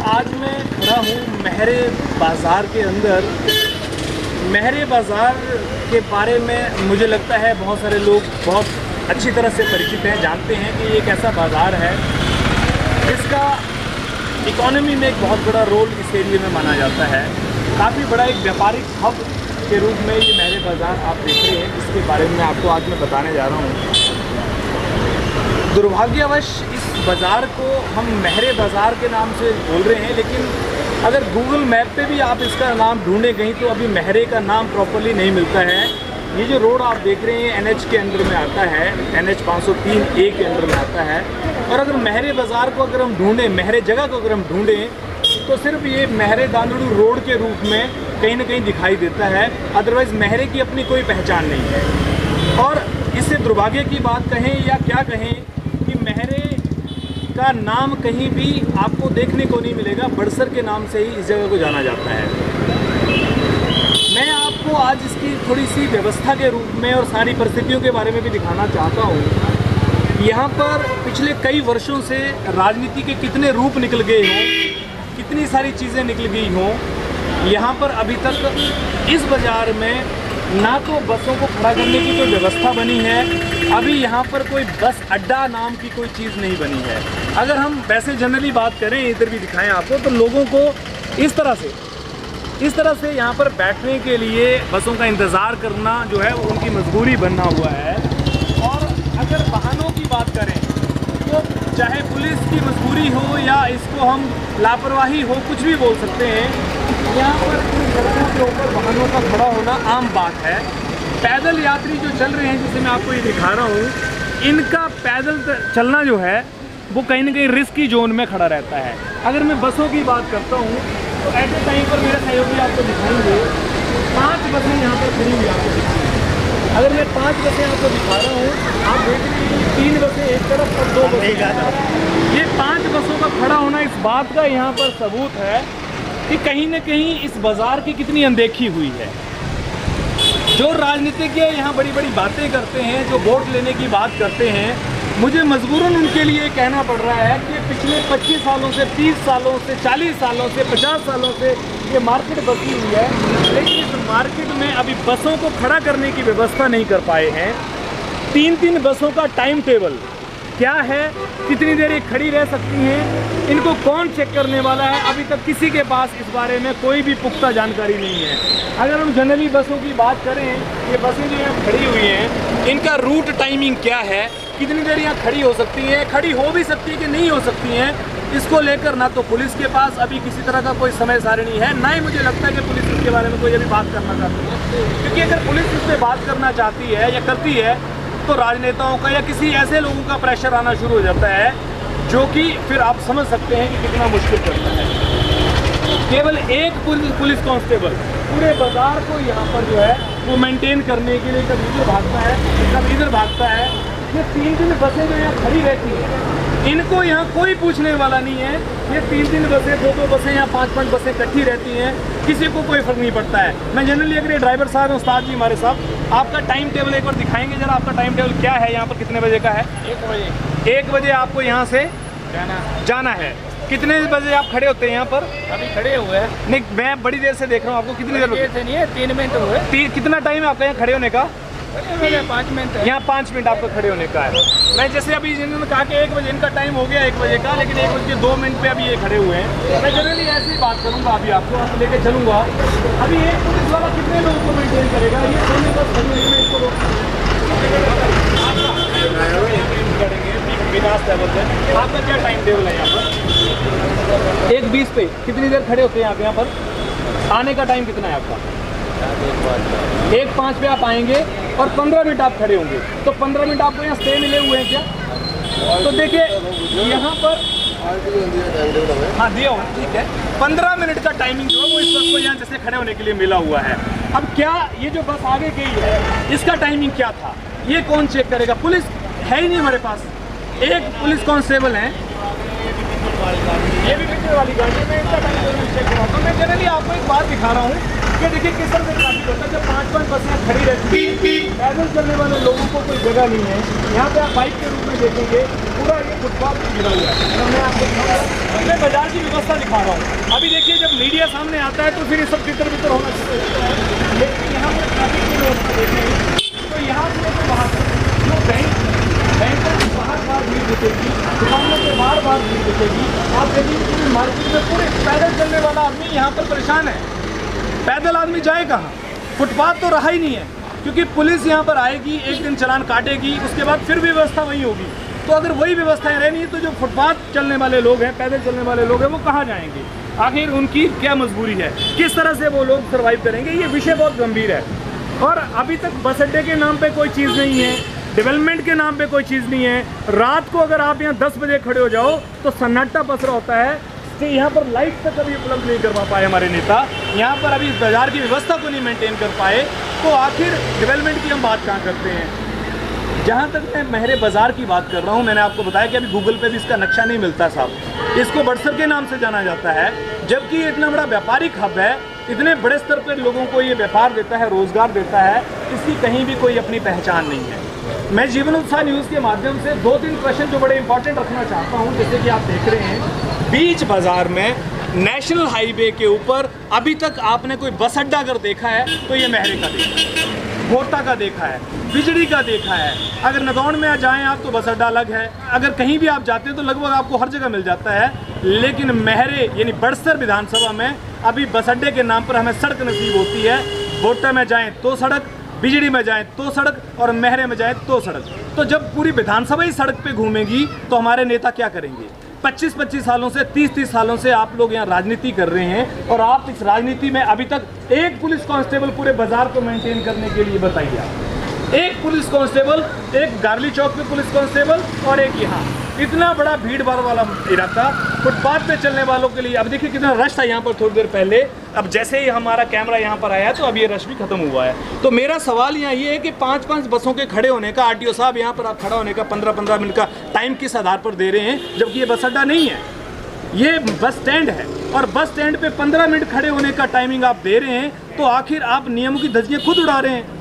आज मैं खड़ा हूँ महरे बाज़ार के अंदर। महरे बाज़ार के बारे में मुझे लगता है बहुत सारे लोग बहुत अच्छी तरह से परिचित हैं, जानते हैं कि ये एक ऐसा बाज़ार है जिसका इकोनॉमी में एक बहुत बड़ा रोल इस एरिया में माना जाता है। काफ़ी बड़ा एक व्यापारिक हब के रूप में ये महरे बाज़ार आप देख रहे हैं, जिसके बारे में आपको आज मैं बताने जा रहा हूँ। दुर्भाग्यवश इस बाज़ार को हम महरे बाज़ार के नाम से बोल रहे हैं, लेकिन अगर गूगल मैप पे भी आप इसका नाम ढूंढें कहीं तो अभी महरे का नाम प्रॉपरली नहीं मिलता है। ये जो रोड आप देख रहे हैं NH के अंडर में आता है, NH 503A के अंडर में आता है। और अगर महरे बाज़ार को अगर हम ढूंढें, महरे जगह को अगर हम ढूंढें तो सिर्फ ये महरे दांदड़ू रोड के रूप में कहीं ना कहीं दिखाई देता है। अदरवाइज़ महरे की अपनी कोई पहचान नहीं है। और इससे दुर्भाग्य की बात कहें या क्या कहें कि महरे का नाम कहीं भी आपको देखने को नहीं मिलेगा। बड़सर के नाम से ही इस जगह को जाना जाता है। मैं आपको आज इसकी थोड़ी सी व्यवस्था के रूप में और सारी परिस्थितियों के बारे में भी दिखाना चाहता हूँ। यहाँ पर पिछले कई वर्षों से राजनीति के कितने रूप निकल गए हों, कितनी सारी चीज़ें निकल गई हों। यहाँ पर अभी तक इस बाज़ार में ना तो बसों को खड़ा करने की कोई व्यवस्था बनी है, अभी यहाँ पर कोई बस अड्डा नाम की कोई चीज़ नहीं बनी है। अगर हम वैसे जनरली बात करें, इधर भी दिखाएं आपको, तो लोगों को इस तरह से यहाँ पर बैठने के लिए बसों का इंतज़ार करना जो है वो उनकी मजबूरी बना हुआ है। और अगर वाहनों की बात करें तो चाहे पुलिस की मजबूरी हो या इसको हम लापरवाही हो, कुछ भी बोल सकते हैं, यहाँ पर इन सड़कों के ऊपर वाहनों का खड़ा होना आम बात है। पैदल यात्री जो चल रहे हैं, जिसे मैं आपको ये दिखा रहा हूँ, इनका पैदल चलना जो है वो कहीं ना कहीं रिस्की जोन में खड़ा रहता है। अगर मैं बसों की बात करता हूँ तो एट ए टाइम पर मेरे सहयोगी आपको दिखाएंगे 5 बसें यहाँ पर खड़ी हुई आपको दिखेंगी। अगर मैं 5 बसें आपको दिखा रहा हूँ, आप देख रहे हैं 3 बसें एक तरफ और 2 बसें। ये 5 बसों का खड़ा होना इस बात का यहाँ पर सबूत है कि कहीं ना कहीं इस बाज़ार की कितनी अनदेखी हुई है। जो राजनीतिज्ञ यहाँ बड़ी बड़ी बातें करते हैं, जो वोट लेने की बात करते हैं, मुझे मजबूरन उनके लिए कहना पड़ रहा है कि पिछले 25 सालों से, 30 सालों से, 40 सालों से, 50 सालों से ये मार्केट बसी हुई है, लेकिन इस मार्केट में अभी बसों को खड़ा करने की व्यवस्था नहीं कर पाए हैं। 3-3 बसों का टाइम टेबल क्या है, कितनी देर ये खड़ी रह सकती हैं, इनको कौन चेक करने वाला है, अभी तक किसी के पास इस बारे में कोई भी पुख्ता जानकारी नहीं है। अगर हम जनरली बसों की बात करें, ये बसें जो यहाँ खड़ी हुई हैं, इनका रूट टाइमिंग क्या है, कितनी देर यहाँ खड़ी हो सकती हैं, खड़ी हो भी सकती है कि नहीं हो सकती हैं, इसको लेकर ना तो पुलिस के पास अभी किसी तरह का कोई समय सारणी है, ना ही मुझे लगता है कि पुलिस इसके बारे में कोई अभी बात करना चाहती है। क्योंकि अगर पुलिस इस पर बात करना चाहती है या करती है तो राजनेताओं का या किसी ऐसे लोगों का प्रेशर आना शुरू हो जाता है, जो कि फिर आप समझ सकते हैं कि कितना मुश्किल करता है। केवल एक पुलिस कांस्टेबल पूरे बाज़ार को यहाँ पर जो है वो मेंटेन करने के लिए कभी इधर भागता है, कभी इधर भागता है। ये 3-3 बसें जो यहाँ खड़ी रहती हैं, इनको यहाँ कोई पूछने वाला नहीं है। ये 3-3 बसें, 2-2 बसें या 5-5 बसें इकट्ठी रहती हैं, किसी को कोई फर्क नहीं पड़ता है। मैं जनरली अगर ये ड्राइवर साहब हैं, उस्ताद जी हमारे साहब, आपका टाइम टेबल एक बार दिखाएंगे जरा, आपका टाइम टेबल क्या है, यहाँ पर कितने बजे का है? 1 बजे आपको यहाँ से जाना है। कितने बजे आप खड़े होते हैं यहाँ पर? अभी खड़े हुए हैं। नहीं, मैं बड़ी देर से देख रहा हूँ आपको। कितनी देर से नहीं है, 3 मिनट हुए। कितना टाइम है आपका यहाँ खड़े होने का? 5 मिनट। यहाँ 5 मिनट आपका खड़े होने का है। मैं जैसे अभी इन्होंने कहा कि 1 बजे इनका टाइम हो गया 1 बजे का, लेकिन 1:02 पे अभी ये खड़े हुए हैं। मैं जनरली ऐसे ही बात करूँगा, अभी आपको लेके चलूँगा। अभी एक पुलिस वाला कितने लोगों को मेंटेन करेगा? ये सोने का आपका क्या टाइम टेबल है यहाँ पर? 1:20 पे कितनी देर खड़े होते हैं आप यहाँ पर? आने का टाइम कितना है आपका? 1:05 पे आप आएंगे और 15 मिनट आप खड़े होंगे, तो 15 मिनट आपको यहाँ स्टे मिले हुए हैं क्या? तो देखिए यहाँ पर हाँ दिया हुआ, ठीक है। 15 मिनट का टाइमिंग जो है वो इस वक्त को यहाँ जैसे खड़े होने के लिए मिला हुआ है। अब क्या ये जो बस आगे गई है, इसका टाइमिंग क्या था, ये कौन चेक करेगा? पुलिस है ही नहीं हमारे पास। एक पुलिस कांस्टेबल है, ये भी पिछले वाली गाड़ी है, मैं इसका टाइम चेक करवाता हूँ। मैं जनरली आपको एक बात दिखा रहा हूँ कि देखिए किस तरह से ट्रैफिक होता है। जब 5-5 बसें खड़ी रहती हैं, पैदल चलने वाले लोगों को कोई जगह नहीं है। यहाँ पे आप बाइक के रूप में देखेंगे पूरा ये फुटपाथ गिरा हुआ है। तो मैं आपको मैं बाजार की व्यवस्था दिखा रहा हूँ। अभी देखिए जब मीडिया सामने आता है तो फिर ये सब तितर बितर होना शुरू होता है, लेकिन यहाँ पर ट्रैफिक की व्यवस्था देखेंगे तो यहाँ से लेकर वहाँ तक जो बैंकों की बार भीड़ दिखेगी, दुकानों के बार भीड़ दिखेगी। आप देखिए पूरी मार्केट में पूरे पैदल चलने वाला आदमी यहाँ पर परेशान है। पैदल आदमी जाए कहाँ? फुटपाथ तो रहा ही नहीं है, क्योंकि पुलिस यहाँ पर आएगी, एक दिन चालान काटेगी, उसके बाद फिर भी व्यवस्था वही होगी। तो अगर वही व्यवस्थाएं रहनी है तो जो फुटपाथ चलने वाले लोग हैं, पैदल चलने वाले लोग हैं, वो कहाँ जाएंगे? आखिर उनकी क्या मजबूरी है? किस तरह से वो लोग सर्वाइव करेंगे? ये विषय बहुत गंभीर है। और अभी तक बस अड्डे के नाम पे कोई चीज़ नहीं है, डेवलपमेंट के नाम पे कोई चीज़ नहीं है। रात को अगर आप यहाँ 10 बजे खड़े हो जाओ तो सन्नाटा पसरा होता है कि यहाँ पर लाइट तक कभी उपलब्ध नहीं करवा पाए हमारे नेता, यहाँ पर अभी बाजार की व्यवस्था को नहीं मेंटेन कर पाए, तो आखिर डेवलपमेंट की हम बात कहाँ करते हैं? जहाँ तक मैं महरे बाज़ार की बात कर रहा हूँ, मैंने आपको बताया कि अभी गूगल पे भी इसका नक्शा नहीं मिलता साहब। इसको बड़सर के नाम से जाना जाता है, जबकि ये इतना बड़ा व्यापारिक हब है, इतने बड़े स्तर पर लोगों को ये व्यापार देता है, रोज़गार देता है, इसकी कहीं भी कोई अपनी पहचान नहीं है। मैं जीवन उत्साह न्यूज़ के माध्यम से 2-3 प्रश्न जो बड़े इंपॉर्टेंट रखना चाहता हूँ। जैसे कि आप देख रहे हैं बीच बाज़ार में नेशनल हाईवे के ऊपर अभी तक आपने कोई बस अड्डा अगर देखा है तो ये महरे का देखा है, गोटा का देखा है, बिजड़ी का देखा है। अगर नदौन में जाएं आप तो बस अड्डा अलग है, अगर कहीं भी आप जाते हैं तो लगभग आपको हर जगह मिल जाता है। लेकिन महरे यानी बड़सर विधानसभा में अभी बस अड्डे के नाम पर हमें सड़क नसीब होती है। गोटा में जाएँ तो सड़क, बिजड़ी में जाएं तो सड़क, और महरे में जाएं तो सड़क। तो जब पूरी विधानसभा ही सड़क पे घूमेगी तो हमारे नेता क्या करेंगे? 25-25 सालों से, 30-30 सालों से आप लोग यहाँ राजनीति कर रहे हैं, और आप इस राजनीति में अभी तक एक पुलिस कांस्टेबल पूरे बाजार को मेंटेन करने के लिए बताइए आप। एक पुलिस कांस्टेबल, एक गार्ली चौक पे पुलिस कांस्टेबल और एक यहाँ। इतना बड़ा भीड़ भाड़ वाला इलाका, फुटपाथ पे चलने वालों के लिए। अब देखिए कितना रश था यहाँ पर थोड़ी देर पहले, अब जैसे ही हमारा कैमरा यहाँ पर आया तो अब ये रश भी खत्म हुआ है। तो मेरा सवाल यहाँ ये है कि 5-5 बसों के खड़े होने का, आरटीओ साहब यहाँ पर आप खड़ा होने का 15-15 मिनट का टाइम किस आधार पर दे रहे हैं, जबकि ये बस अड्डा नहीं है, ये बस स्टैंड है। और बस स्टैंड पे 15 मिनट खड़े होने का टाइमिंग आप दे रहे हैं, तो आखिर आप नियमों की धज्जियाँ खुद उड़ा रहे हैं।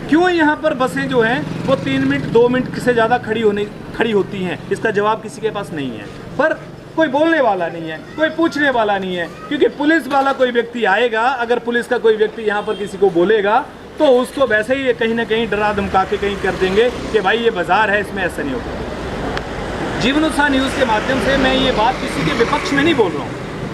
क्यों यहाँ पर बसें जो हैं वो 3 मिनट 2 मिनट से ज़्यादा खड़ी होती हैं? इसका जवाब किसी के पास नहीं है, पर कोई बोलने वाला नहीं है, कोई पूछने वाला नहीं है। क्योंकि पुलिस वाला कोई व्यक्ति आएगा, अगर पुलिस का कोई व्यक्ति यहाँ पर किसी को बोलेगा तो उसको वैसे ही कहीं ना कहीं डरा धमका के कहीं कर देंगे कि भाई ये बाज़ार है, इसमें ऐसा नहीं होगा। जीवन उत्साह न्यूज़ के माध्यम से मैं ये बात किसी के विपक्ष में नहीं बोल रहा हूँ।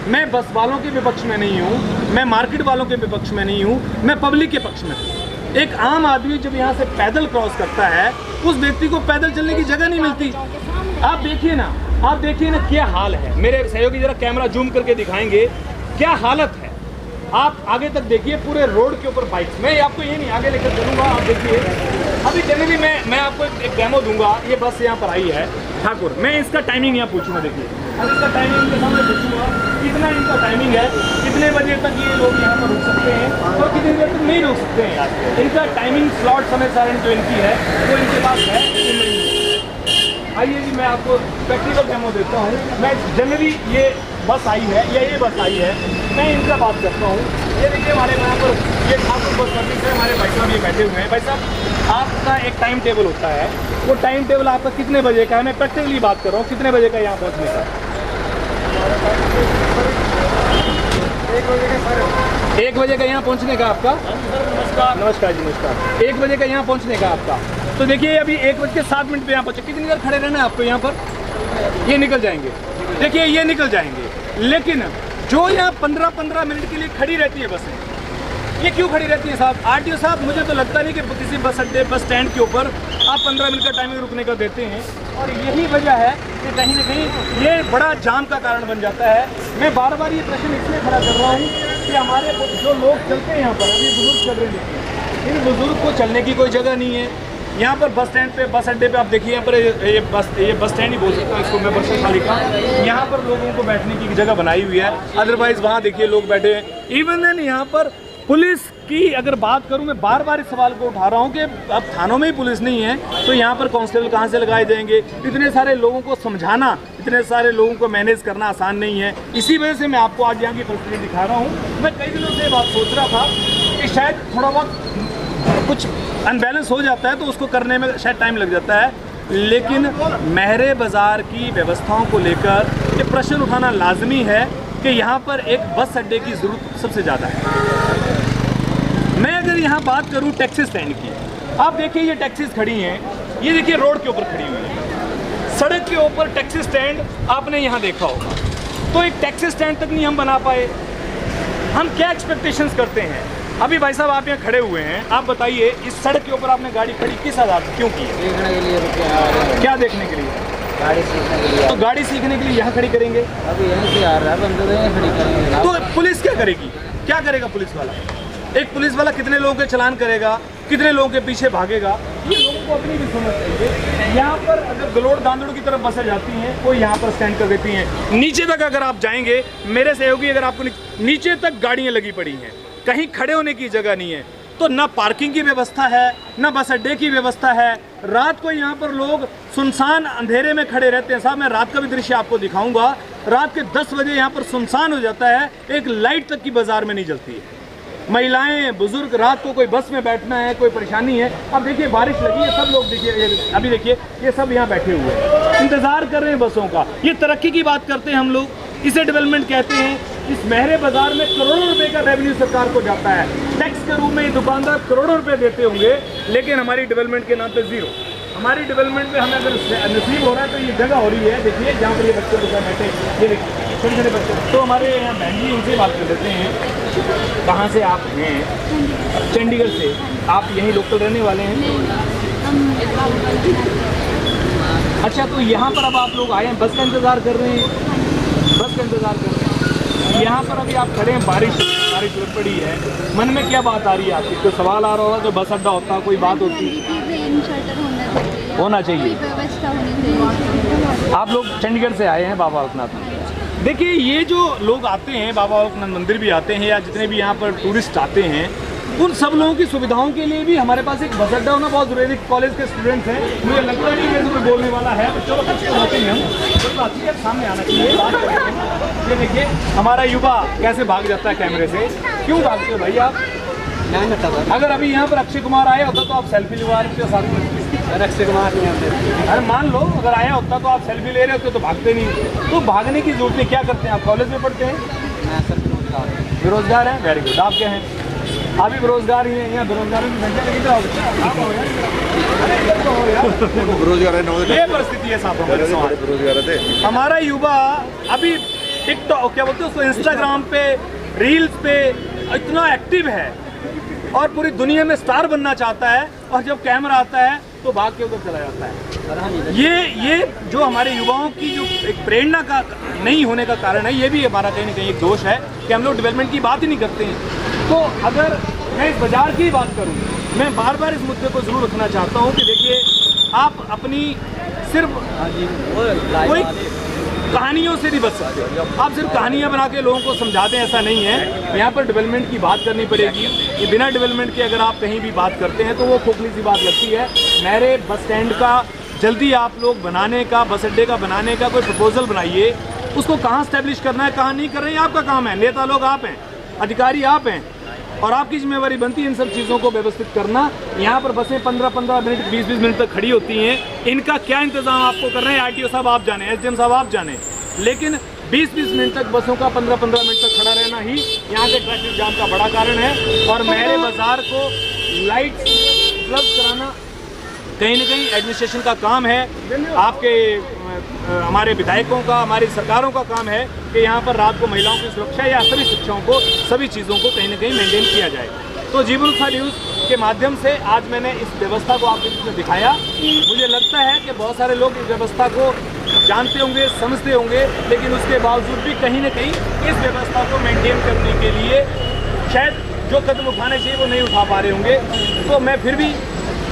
मैं बस वालों के विपक्ष में नहीं हूँ, मैं मार्केट वालों के विपक्ष में नहीं हूँ, मैं पब्लिक के पक्ष में हूँ। एक आम आदमी जब यहाँ से पैदल क्रॉस करता है, उस व्यक्ति को पैदल चलने की जगह नहीं मिलती। आप देखिए ना क्या हाल है। मेरे सहयोगी जरा कैमरा जूम करके दिखाएंगे क्या हालत है। आप आगे तक देखिए, पूरे रोड के ऊपर बाइक्स। मैं आपको ये नहीं आगे लेकर चलूँगा, आप देखिए। अभी जनरली मैं आपको एक डेमो दूंगा। ये बस यहाँ पर आई है ठाकुर, मैं इसका टाइमिंग यहाँ पूछूंगा। देखिए अब इसका टाइमिंग के सामने पूछूंगा, कितना इनका टाइमिंग है, कितने बजे तक ये लोग यहाँ पर रुक सकते हैं और कितनी देर तक नहीं रुक सकते हैं यार। इनका टाइमिंग स्लॉट समय सारणी जो इनकी है वो इनके पास है कि नहीं। आइए जी मैं आपको प्रैक्टिकल डेमो देता हूँ। मैं जनरली ये बस आई है या ये बस आई है, मैं इनका बात करता हूँ। ये देखिए हमारे यहाँ पर ये ठाकुर बस सर्विस है, हमारे भाई साहब ये बैठे हुए हैं। भाई साहब आपका एक टाइम टेबल होता है, वो टाइम टेबल आपका कितने बजे का है? मैं प्रैक्टिकली बात कर रहा हूँ, कितने बजे का यहाँ पहुँचने का? 1 बजे का यहाँ पहुँचने का आपका? नमस्कार जी, नमस्कार। 1 बजे का यहाँ पहुँचने का आपका। तो देखिए अभी 1:07 पे यहाँ पहुँचे। कितनी देर खड़े रहना है आपको यहाँ पर? ये निकल जाएंगे, देखिए ये निकल जाएंगे। लेकिन जो यहाँ 15-15 मिनट के लिए खड़ी रहती है बसें, ये क्यों खड़ी रहती है साहब? आरटीओ साहब, मुझे तो लगता नहीं कि किसी बस अड्डे, बस स्टैंड के ऊपर आप 15 मिनट का टाइमिंग रुकने का देते हैं। और यही वजह है कि कहीं ना कहीं ये बड़ा जाम का कारण बन जाता है। मैं बार बार ये प्रश्न इसलिए खड़ा कर रहा हूँ कि हमारे जो लोग चलते हैं यहाँ पर, अभी बुजुर्ग चल रहे हैं, इन बुजुर्ग को चलने की कोई जगह नहीं है। यहाँ पर बस स्टैंड पे, बस अड्डे पे आप देखिए, यहाँ पर ये बस स्टैंड ही बोल सकता हूँ इसको मैं, बरसर का। यहाँ पर लोगों को बैठने की जगह बनाई हुई है, अदरवाइज वहाँ देखिए लोग बैठे हैं। इवन देन यहाँ पर पुलिस की अगर बात करूं, मैं बार बार इस सवाल को उठा रहा हूं कि अब थानों में ही पुलिस नहीं है तो यहाँ पर कांस्टेबल कहाँ से लगाए जाएंगे। इतने सारे लोगों को समझाना, इतने सारे लोगों को मैनेज करना आसान नहीं है। इसी वजह से मैं आपको आज यहाँ की परिस्थिति दिखा रहा हूँ। मैं कई दिनों से बात सोच रहा था कि शायद थोड़ा बहुत कुछ अनबैलेंस हो जाता है तो उसको करने में शायद टाइम लग जाता है, लेकिन महरे बाज़ार की व्यवस्थाओं को लेकर ये प्रश्न उठाना लाजमी है कि यहाँ पर एक बस अड्डे की ज़रूरत सबसे ज़्यादा है। मैं अगर यहाँ बात करूँ टैक्सी स्टैंड की, आप देखिए ये टैक्सीज खड़ी हैं, ये देखिए रोड के ऊपर खड़ी हुई है, सड़क के ऊपर टैक्सी स्टैंड आपने यहाँ देखा होगा। तो एक टैक्सी स्टैंड तक नहीं हम बना पाए। हम क्या एक्सपेक्टेशंस करते हैं? अभी भाई साहब आप यहाँ खड़े हुए हैं, आप बताइए इस सड़क के ऊपर आपने गाड़ी खड़ी किस आधार पर क्यों की है? देखने के लिए। क्या देखने के लिए? गाड़ी सीखने के लिए। तो गाड़ी सीखने के लिए यहाँ खड़ी करेंगे? अभी यहीं से आ रहा है, बंदे तो यहीं खड़ी करेंगे। तो पुलिस क्या करेगी? क्या करेगा पुलिस वाला? एक पुलिस वाला कितने लोगों के चालान करेगा, कितने लोगों के पीछे भागेगा? ये लोगों को अपनी भी समझ चाहिए। यहाँ पर अगर गलोड़ दांदड़ की तरफ बसें जाती हैं, कोई यहाँ पर स्टैंड कर देती हैं। नीचे तक अगर आप जाएंगे, मेरे सहयोगी, अगर आपको नीचे तक गाड़ियाँ लगी पड़ी हैं, कहीं खड़े होने की जगह नहीं है, तो ना पार्किंग की व्यवस्था है, ना बस अड्डे की व्यवस्था है। रात को यहाँ पर लोग सुनसान अंधेरे में खड़े रहते हैं। साहब मैं रात का भी दृश्य आपको दिखाऊंगा। रात के 10 बजे यहाँ पर सुनसान हो जाता है, एक लाइट तक की बाजार में नहीं जलती है। महिलाएं, बुजुर्ग, रात को कोई बस में बैठना है, कोई परेशानी है। अब देखिए बारिश लगी है, सब लोग देखिए अभी देखिए ये सब यहाँ बैठे हुए हैं, इंतजार कर रहे हैं बसों का। ये तरक्की की बात करते हैं हम लोग, इसे डेवलपमेंट कहते हैं। इस महरे बाजार में करोड़ों रुपए का रेवेन्यू सरकार को जाता है। टैक्स के रूप में ये दुकानदार करोड़ों रुपए देते होंगे, लेकिन हमारी डेवलपमेंट के नाम पे जीरो। हमारी डेवलपमेंट में हमें अगर नसीब हो रहा है तो ये जगह हो रही है, देखिए जहाँ पर ये बच्चे लोग बैठे, ये देखिए छोटे छोटे बच्चे। तो हमारे यहाँ बहन जी, उनसे बात कर लेते हैं। कहाँ से आप हैं? चंडीगढ़ से। आप यहीं लोकल रहने वाले हैं? अच्छा, तो यहाँ पर अब आप लोग आए हैं, बस का इंतज़ार कर रहे हैं? बस का इंतज़ार कर रहे हैं। यहाँ पर अभी आप खड़े हैं, बारिश लग पड़ी है, मन में क्या बात आ रही है आपकी? कोई सवाल आ रहा होगा, जो बस अड्डा होता, कोई बात होती? होना चाहिए। आप लोग चंडीगढ़ से आए हैं बाबा बालकनाथ में। देखिए ये जो लोग आते हैं, बाबा बालकनाथ मंदिर भी आते हैं, या जितने भी यहाँ पर टूरिस्ट आते हैं, उन सब लोगों की सुविधाओं के लिए भी हमारे पास एक बस अड्डा होना बहुत जरूरी है। कॉलेज के स्टूडेंट्स हैं, मुझे लगता नहीं है कोई बोलने वाला है, तो चलो कुछ होते हैं हम, कोई बात नहीं है, सामने आना चाहिए, बात करते हैं। ये देखिए हमारा युवा कैसे भाग जाता है कैमरे से। क्यों भागते हो भाई आप? अगर अभी यहाँ पर अक्षय कुमार आया होता तो आप सेल्फी लिवा रहे हो साथ में। अक्षय कुमार नहीं आते। अरे मान लो अगर आया होता तो आप सेल्फी ले रहे होते तो भागते नहीं। तो भागने की जरूरत नहीं। क्या करते हैं आप? कॉलेज में पढ़ते हैं? बेरोजगार हैं। Very good. आप क्या हैं? आप भी बेरोजगार ही हैं। यहाँ बेरोजगारों की संख्या कितना होगी? ये परिस्थिति है साहब। हमारा युवा अभी टिकटॉक, क्या बोलते हैं उसको, इंस्टाग्राम पे, रील्स पे इतना एक्टिव है और पूरी दुनिया में स्टार बनना चाहता है, और जब कैमरा आता है तो भाग के उधर चला जाता है। ये जो हमारे युवाओं की जो एक प्रेरणा का नहीं होने का कारण है, ये भी हमारा कहीं ना कहीं एक दोष है कि हम लोग डेवलपमेंट की बात ही नहीं करते हैं। तो अगर मैं इस बाज़ार की बात करूं, मैं बार बार इस मुद्दे को ज़रूर रखना चाहता हूं कि देखिए आप अपनी सिर्फ कोई कहानियों से नहीं बच सकते। आप सिर्फ कहानियां बना के लोगों को समझा दें, ऐसा नहीं है। यहाँ पर डेवलपमेंट की बात करनी पड़ेगी। ये बिना डेवलपमेंट के अगर आप कहीं भी बात करते हैं तो वो खोखली सी बात लगती है। मेरे बस स्टैंड का जल्दी आप लोग बनाने का, बस अड्डे का बनाने का कोई प्रपोजल बनाइए। उसको कहाँ स्टैब्लिश करना है, कहाँ नहीं कर रहे हैं, आपका काम है। नेता लोग आप हैं, अधिकारी आप हैं, और आपकी जिम्मेवारी बनती है इन सब चीज़ों को व्यवस्थित करना। यहाँ पर बसें 15-15 मिनट, 20-20 मिनट तक खड़ी होती हैं। इनका क्या इंतजाम आपको करना है, आरटीओ साहब आप जाने, एसडीएम साहब आप जाने। लेकिन 20-20 मिनट तक बसों का 15-15 मिनट तक खड़ा रहना ही यहाँ के ट्रैफिक जाम का बड़ा कारण है। और महरे बाजार को लाइट उपलब्ध कराना कहीं ना कहीं एडमिनिस्ट्रेशन का काम है, आपके हमारे विधायकों का, हमारी सरकारों का काम है कि यहाँ पर रात को महिलाओं की सुरक्षा या सभी शिक्षाओं को, सभी चीज़ों को कहीं ना कहीं मेंटेन किया जाए। तो जीवनोत्साह न्यूज़ के माध्यम से आज मैंने इस व्यवस्था को आपके बीच में दिखाया। मुझे लगता है कि बहुत सारे लोग इस व्यवस्था को जानते होंगे, समझते होंगे, लेकिन उसके बावजूद भी कहीं ना कहीं इस व्यवस्था को मेंटेन करने के लिए शायद जो कदम उठाने चाहिए वो नहीं उठा पा रहे होंगे। तो मैं फिर भी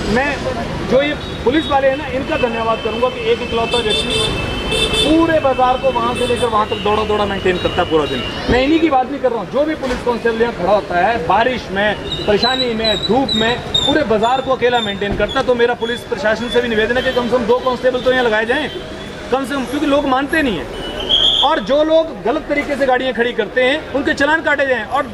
जो ये पुलिस वाले हैं ना, इनका धन्यवाद करूँगा कि एक इकलौता व्यक्ति पूरे बाजार को वहाँ से लेकर वहाँ तक दौड़ा दौड़ा मेंटेन करता है पूरा दिन। मैं इन्हीं की बात नहीं कर रहा हूँ, जो भी पुलिस कांस्टेबल यहाँ खड़ा होता है बारिश में, परेशानी में, धूप में, पूरे बाजार को अकेला मेंटेन करता। तो मेरा पुलिस प्रशासन से भी निवेदन है कि कम से कम 2 कांस्टेबल तो यहाँ लगाए जाएँ कम से कम, क्योंकि लोग मानते नहीं हैं। और जो लोग गलत तरीके से गाड़ियाँ खड़ी करते हैं उनके चालान काटे जाएँ और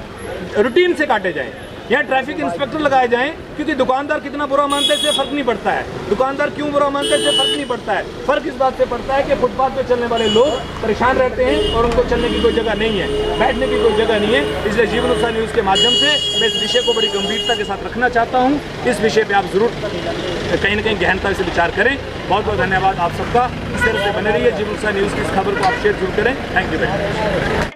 रूटीन से काटे जाएँ। यहाँ ट्रैफिक इंस्पेक्टर लगाए जाएं, क्योंकि दुकानदार कितना बुरा मानता है इससे फर्क नहीं पड़ता है, दुकानदार क्यों बुरा मानता है इससे फर्क नहीं पड़ता है। फर्क इस बात से पड़ता है कि फुटपाथ पे चलने वाले लोग परेशान रहते हैं और उनको चलने की कोई जगह नहीं है, बैठने की कोई जगह नहीं है। इसलिए जीवन उत्साह न्यूज़ के माध्यम से मैं इस विषय को बड़ी गंभीरता के साथ रखना चाहता हूँ। इस विषय पर आप जरूर कहीं ना कहीं गहनता से विचार करें। बहुत बहुत धन्यवाद आप सबका। इस तरह से बने रहिए, जीवन उत्साह न्यूज़ की इस खबर को आप शेयर जरूर करें। Thank you very much.